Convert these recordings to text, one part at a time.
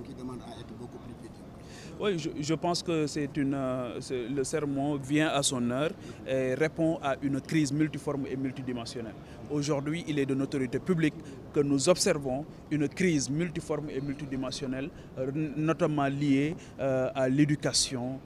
qui demande à être beaucoup plus pénible. Oui, je pense que le sermon vient à son heure et répond à une crise multiforme et multidimensionnelle. Aujourd'hui, il est de notoriété publique que nous observons une crise multiforme et multidimensionnelle, notamment liée à l'éducation,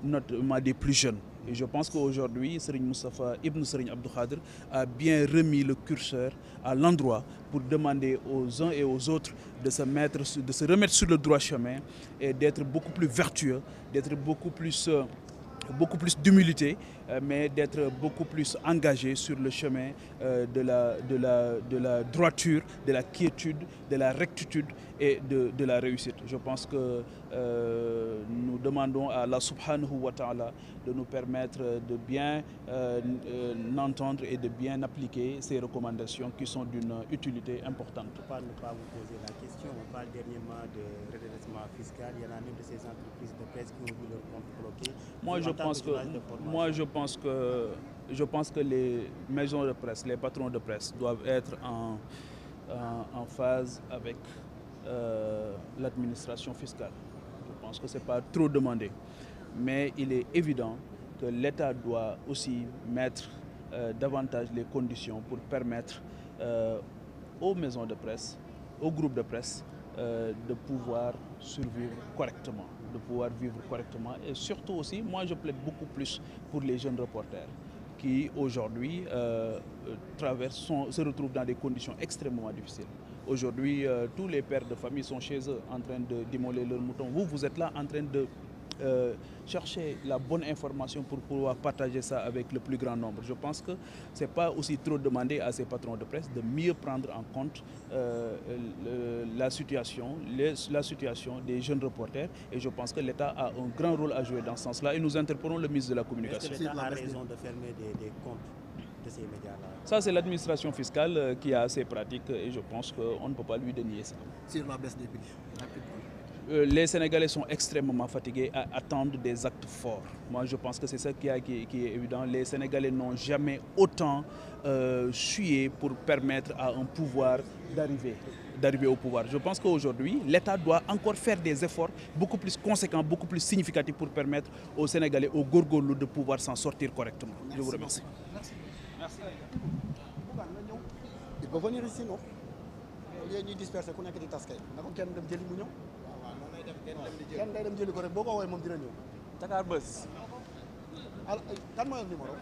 notamment des plus jeunes. Et je pense qu'aujourd'hui, Serigne Moustapha Ibn Serigne Abdou Khadr a bien remis le curseur à l'endroit pour demander aux uns et aux autres de se remettre sur le droit chemin et d'être beaucoup plus vertueux, d'être beaucoup plus d'humilité, mais d'être beaucoup plus engagé sur le chemin de la droiture, de la quiétude, de la rectitude et de la réussite. Je pense que nous demandons à Allah subhanahu wa ta'ala de nous permettre de bien entendre et de bien appliquer ces recommandations qui sont d'une utilité importante. Pour ne pas vous poser la question, on parle dernièrement de redressement fiscal. Il y en a même de ces entreprises de presse qui ont vu leur compte bloqué. Je pense que les maisons de presse, les patrons de presse doivent être en phase avec l'administration fiscale. Je pense que ce n'est pas trop demandé. Mais il est évident que l'État doit aussi mettre davantage les conditions pour permettre aux maisons de presse, aux groupes de presse, de pouvoir survivre correctement, de pouvoir vivre correctement. Et surtout aussi, moi je plaide beaucoup plus pour les jeunes reporters qui aujourd'hui se retrouvent dans des conditions extrêmement difficiles. Aujourd'hui, tous les pères de famille sont chez eux en train de démolir leurs moutons. Vous êtes là en train de chercher la bonne information pour pouvoir partager ça avec le plus grand nombre. Je pense que ce n'est pas aussi trop demandé à ces patrons de presse de mieux prendre en compte la situation des jeunes reporters, et je pense que l'État a un grand rôle à jouer dans ce sens-là, et nous interpellons le ministre de la Communication. Est-ce que l'État a raison de fermer des comptes de ces médias-là? Ça, c'est l'administration fiscale qui a ses pratiques, et je pense qu'on ne peut pas lui dénier ça. Sur la baisse des prix. Les Sénégalais sont extrêmement fatigués à attendre des actes forts. Moi, je pense que c'est ça qui est évident. Les Sénégalais n'ont jamais autant sué pour permettre à un pouvoir d'arriver au pouvoir. Je pense qu'aujourd'hui, l'État doit encore faire des efforts beaucoup plus conséquents, beaucoup plus significatifs pour permettre aux Sénégalais, aux Gorgolou, de pouvoir s'en sortir correctement. Merci. Je vous remercie. Merci. Il peut venir ici, non? Il y a une dispersion, qu'on a que des tasques. On a qu'un dem jëli mu ñëw. Kenn day dem jëli ko rek boo ko woowee moom dina ñëw. Dakar Buzz. Kan mooy numéro?